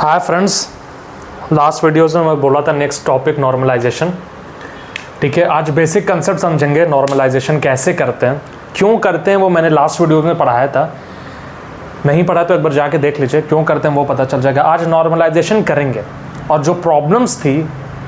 Hi friends, last videos में मैं बोला था नेक्स्ट टॉपिक नॉर्मलाइजेशन। ठीक है, आज बेसिक कंसेप्ट समझेंगे नॉर्मलाइजेशन कैसे करते हैं, क्यों करते हैं, वो मैंने लास्ट वीडियो में पढ़ाया था। नहीं पढ़ा तो एक बार जाके देख लीजिए, क्यों करते हैं वो पता चल जाएगा। आज नॉर्मलाइजेशन करेंगे और जो प्रॉब्लम्स थी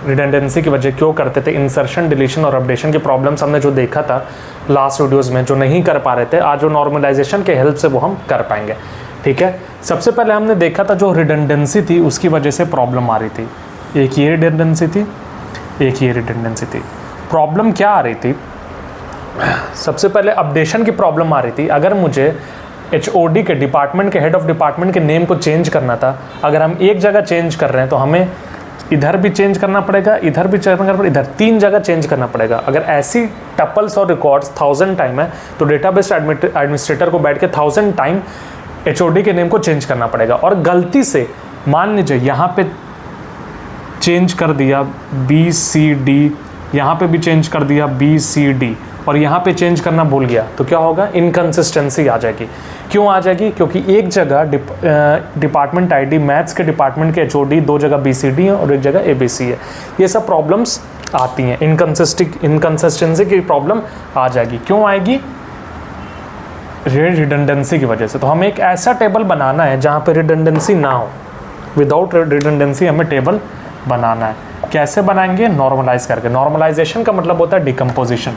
रिडंडेंसी की वजह क्यों करते थे, इंसर्शन डिलीशन और अपडेशन की प्रॉब्लम्स हमने जो देखा था लास्ट वीडियोज़ में, जो नहीं कर पा रहे थे, आज वो नॉर्मलाइजेशन के हेल्प से वो हम कर पाएंगे। ठीक है, सबसे पहले हमने देखा था जो रिडंडेंसी थी उसकी वजह से प्रॉब्लम आ रही थी। एक ये रिडंडेंसी थी, एक ये रिडंडेंसी थी। प्रॉब्लम क्या आ रही थी? सबसे पहले अपडेशन की प्रॉब्लम आ रही थी। अगर मुझे HOD के डिपार्टमेंट के हेड ऑफ डिपार्टमेंट के नेम को चेंज करना था, अगर हम एक जगह चेंज कर रहे हैं तो हमें इधर भी चेंज करना पड़ेगा, इधर भी चेंज करना पड़ेगा, इधर 3 जगह चेंज करना पड़ेगा। अगर ऐसी टपल्स और रिकॉर्ड्स 1000 टाइम है तो डेटाबेस एडमिनिस्ट्रेटर को बैठ के 1000 टाइम HOD के नेम को चेंज करना पड़ेगा। और गलती से मान लीजिए यहाँ पे चेंज कर दिया BCD, यहाँ पे भी चेंज कर दिया BCD और यहाँ पे चेंज करना भूल गया, तो क्या होगा? इनकन्सिस्टेंसी आ जाएगी। क्यों आ जाएगी? क्योंकि एक जगह डिपार्टमेंट ID मैथ्स के डिपार्टमेंट के HOD 2 जगह BCD है और एक जगह ABC है। ये सब प्रॉब्लम्स आती हैं, इनकन्सिस्टेंसी की प्रॉब्लम आ जाएगी। क्यों आएगी? रिडंडेंसी की वजह से। तो हमें एक ऐसा टेबल बनाना है जहाँ पे रिडंडेंसी ना हो। विदाउट रिडंडेंसी हमें टेबल बनाना है। कैसे बनाएंगे? नॉर्मलाइज करके। नॉर्मलाइजेशन का मतलब होता है डिकम्पोजिशन।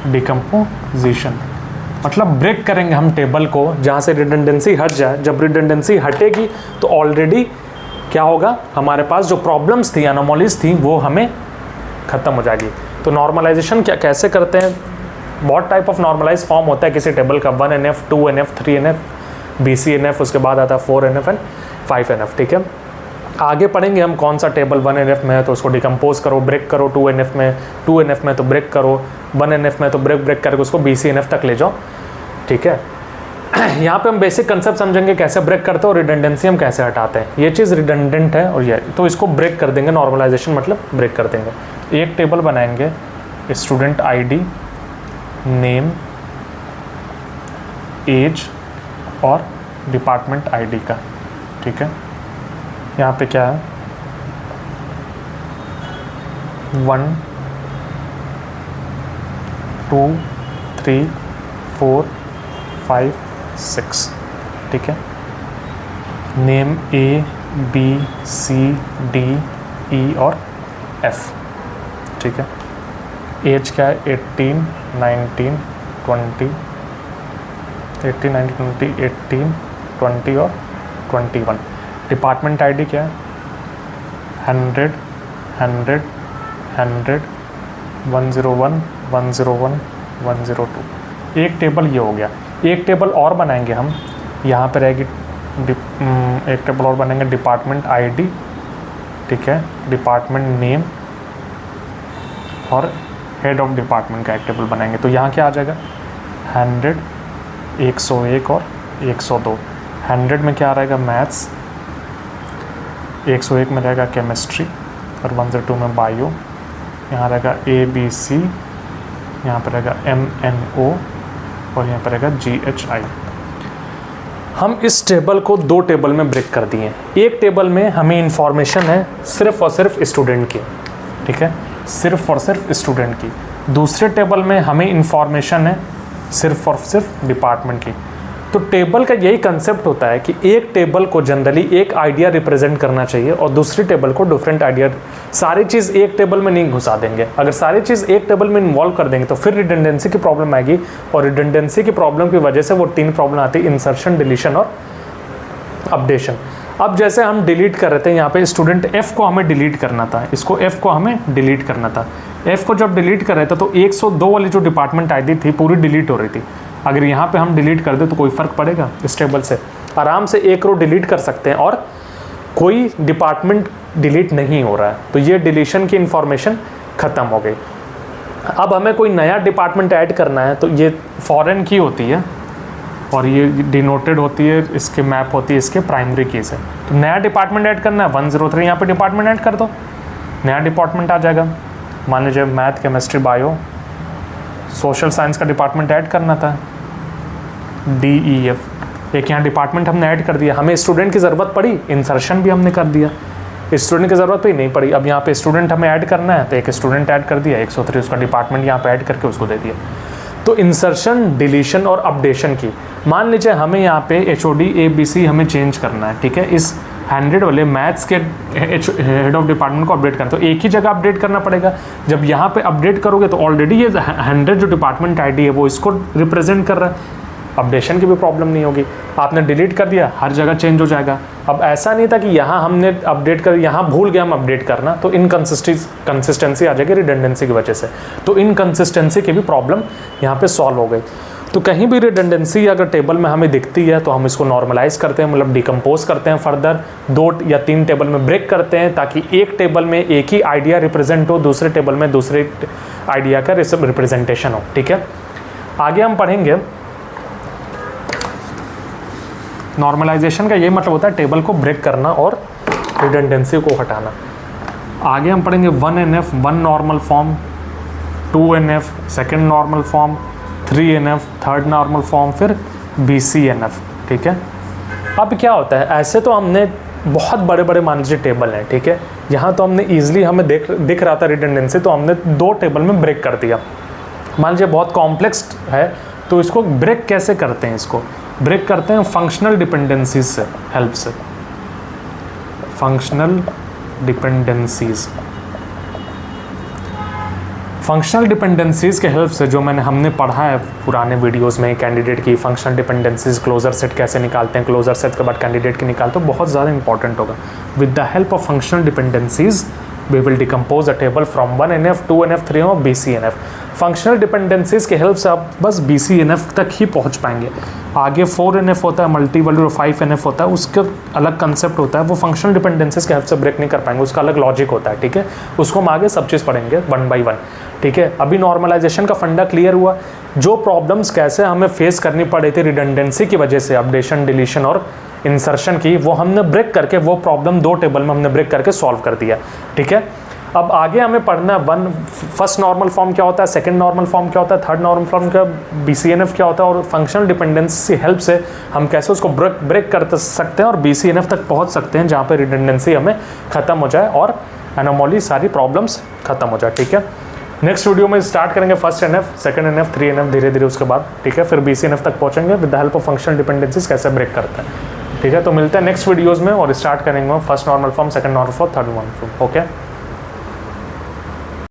डिकम्पोजिशन मतलब ब्रेक करेंगे हम टेबल को जहाँ से रिडंडेंसी हट जाए। जब रिडंडेंसी हटेगी तो ऑलरेडी क्या होगा? हमारे पास जो प्रॉब्लम्स थी, एनोमलीज थी, वो हमें ख़त्म हो जाएगी। तो नॉर्मलाइजेशन कैसे करते हैं? बहुत टाइप ऑफ नॉर्मलाइज फॉर्म होता है किसी टेबल का। 1NF, 2NF, 3NF, BCNF, उसके बाद आता है 4NF एंड 5NF। ठीक है, आगे पढ़ेंगे हम कौन सा टेबल 1NF में है तो उसको डिकम्पोज करो, ब्रेक करो। 2NF में, 2NF में तो ब्रेक करो, 1NF में तो ब्रेक करके उसको BCNF तक ले जाओ। ठीक है, यहाँ पे हम बेसिक कंसेप्ट समझेंगे कैसे ब्रेक करते हैं और रिडंडेंसी हम कैसे हटाते हैं। ये चीज़ रिडंडेंट है और ये, तो इसको ब्रेक कर देंगे। नॉर्मलाइजेशन मतलब ब्रेक कर देंगे। एक टेबल बनाएंगे स्टूडेंट ID, नेम, एज और डिपार्टमेंट ID का। ठीक है, यहाँ पे क्या है? 1 2 3 4 5 6। ठीक है, name A B C D E और F। ठीक है, एज क्या है? 18 19 20, 18 19 20, 18 20 और 21। डिपार्टमेंट ID क्या है? 100 100 100 101 101 102। एक टेबल ये हो गया। एक टेबल और बनाएंगे हम, यहाँ पे रहेगी एक टेबल और बनाएंगे डिपार्टमेंट ID। ठीक है, डिपार्टमेंट नेम और हेड ऑफ डिपार्टमेंट का एक टेबल बनाएंगे। तो यहाँ क्या आ जाएगा? 100 101 और 102। 100 में क्या रहेगा? मैथ्स, 101 में रहेगा केमिस्ट्री और 102 में बायो। यहाँ रहेगा ABC, यहाँ पर रहेगा MNO और यहाँ पर रहेगा GHI। हम इस टेबल को 2 टेबल में ब्रेक कर दिए। एक टेबल में हमें इंफॉर्मेशन है सिर्फ और सिर्फ स्टूडेंट की। ठीक है, सिर्फ और सिर्फ स्टूडेंट की। दूसरे टेबल में हमें इंफॉर्मेशन है सिर्फ और सिर्फ डिपार्टमेंट की। तो टेबल का यही कंसेप्ट होता है कि एक टेबल को जनरली एक आइडिया रिप्रेजेंट करना चाहिए और दूसरी टेबल को डिफरेंट आइडिया। सारी चीज़ एक टेबल में नहीं घुसा देंगे। अगर सारी चीज़ एक टेबल में इन्वॉल्व कर देंगे तो फिर रिडंडेंसी की प्रॉब्लम आएगी और रिडंडेंसी की प्रॉब्लम की वजह से वो 3 प्रॉब्लम आती है: इंसर्शन, डिलीशन और अपडेशन। अब जैसे हम डिलीट कर रहे थे, यहाँ पे स्टूडेंट F को हमें डिलीट करना था, इसको F को हमें डिलीट करना था। F को जब डिलीट कर रहे थे तो 102 वाली जो डिपार्टमेंट ID थी पूरी डिलीट हो रही थी। अगर यहाँ पे हम डिलीट कर दे तो कोई फ़र्क पड़ेगा? इस टेबल से आराम से 1 रो डिलीट कर सकते हैं और कोई डिपार्टमेंट डिलीट नहीं हो रहा है। तो ये डिलीशन की इंफॉर्मेशन ख़त्म हो गई। अब हमें कोई नया डिपार्टमेंट ऐड करना है तो ये फॉरेन की होती है और ये डिनोटेड होती है, इसके मैप होती है इसके प्राइमरी की से। तो नया डिपार्टमेंट ऐड करना है 103, यहाँ पे डिपार्टमेंट ऐड कर दो, नया डिपार्टमेंट आ जाएगा। मान लीजिए math, chemistry, bio, social science का डिपार्टमेंट ऐड करना था DEF, एक यहाँ डिपार्टमेंट हमने ऐड कर दिया, हमें स्टूडेंट की ज़रूरत पड़ी, इंसर्शन भी हमने कर दिया, स्टूडेंट की ज़रूरत भी नहीं पड़ी। अब यहाँ पे स्टूडेंट हमें ऐड करना है तो एक स्टूडेंट ऐड कर दिया, 103 उसका डिपार्टमेंट यहाँ पे ऐड करके उसको दे दिया। तो इंसर्शन, डिलीशन और अपडेशन की, मान लीजिए हमें यहाँ पे HOD ABC हमें चेंज करना है, ठीक है, इस 100 वाले मैथ्स के हेड ऑफ डिपार्टमेंट को अपडेट करना, तो एक ही जगह अपडेट करना पड़ेगा। जब यहाँ पे अपडेट करोगे तो ऑलरेडी ये 100 जो डिपार्टमेंट ID है वो इसको रिप्रेजेंट कर रहा है, अपडेशन की भी प्रॉब्लम नहीं होगी। आपने डिलीट कर दिया, हर जगह चेंज हो जाएगा। अब ऐसा नहीं था कि यहाँ हमने अपडेट कर, यहाँ भूल गया हम अपडेट करना, तो इनकंसिस्टेंसी आ जाएगी रिडंडेंसी की वजह से। तो इनकंसिस्टेंसी की भी प्रॉब्लम यहाँ पे सॉल्व हो गई। तो कहीं भी रिडंडेंसी अगर टेबल में हमें दिखती है तो हम इसको नॉर्मलाइज करते हैं, मतलब डिकम्पोज करते हैं, फर्दर 2 या 3 टेबल में ब्रेक करते हैं, ताकि एक टेबल में एक ही आइडिया रिप्रेजेंट हो, दूसरे टेबल में दूसरे आइडिया का रिप्रेजेंटेशन हो, ठीक है। आगे हम पढ़ेंगे नॉर्मलाइजेशन का ये मतलब होता है टेबल को ब्रेक करना और रिडंडेंसी को हटाना। आगे हम पढ़ेंगे 1NF 1 normal form, 2NF second normal form, 3NF third normal form, फिर BCNF, ठीक है। अब क्या होता है, ऐसे तो हमने बहुत बड़े बड़े मान लीजिए टेबल हैं, ठीक है, यहाँ तो हमने ईजिली हमें दिख रहा था रिडंडेंसी, तो हमने 2 टेबल में ब्रेक कर दिया। मान लीजिए बहुत कॉम्प्लेक्स है, तो इसको ब्रेक कैसे करते हैं, इसको ब्रेक करते हैं फंक्शनल डिपेंडेंसीज से, हेल्प से, फंक्शनल डिपेंडेंसीज। फंक्शनल डिपेंडेंसीज के हेल्प से, जो हमने पढ़ा है पुराने वीडियोस में कैंडिडेट की फंक्शनल डिपेंडेंसीज, क्लोजर सेट कैसे निकालते हैं, क्लोजर सेट के बाद कैंडिडेट की निकालते हैं, बहुत ज़्यादा इंपॉर्टेंट होगा। With the help of functional dependencies we will decompose a table from 1NF 2NF 3NF BCNF। Functional dependencies के हेल्प से आप बस BCNF तक ही पहुंच पाएंगे। आगे 4NF होता है, मल्टी वैल्यू 5NF होता है, उसका अलग कंसेप्ट होता है, वो फंक्शनल डिपेंडेंसीज के हेल्प से ब्रेक नहीं कर पाएंगे, उसका अलग लॉजिक होता है, ठीक है। उसको हम आगे सब चीज़ पढ़ेंगे 1 by 1, ठीक है। अभी नॉर्मलाइजेशन का फंडा क्लियर हुआ, जो प्रॉब्लम्स कैसे हमें फेस करनी पड़ी थी रिडंडेंसी की वजह से, अपडेशन, डिलीशन और इंसर्शन की, वो हमने ब्रेक करके, वो प्रॉब्लम 2 टेबल में हमने ब्रेक करके सॉल्व कर दिया, ठीक है। अब आगे हमें पढ़ना है फर्स्ट नॉर्मल फॉर्म क्या होता है, सेकंड नॉर्मल फॉर्म क्या होता है, थर्ड नॉर्मल फॉर्म क्या, BCNF क्या होता है, और फंक्शनल डिपेंडेंसी हेल्प से हम कैसे उसको ब्रेक कर सकते हैं और BCNF तक पहुंच सकते हैं, जहाँ पे रिडंडेंसी हमें ख़त्म हो जाए और एनोमली सारी प्रॉब्लम्स खत्म हो जाए, ठीक है। नेक्स्ट वीडियो में स्टार्ट करेंगे first NF, second NF, 3NF, धीरे धीरे उसके बाद, ठीक है, फिर BCNF तक पहुंचेंगे with the help of functional dependencies कैसे ब्रेक करते हैं, ठीक है। तो मिलते हैं नेक्स्ट वीडियोज़ में और स्टार्ट करेंगे first normal form, second normal form, third normal form, okay.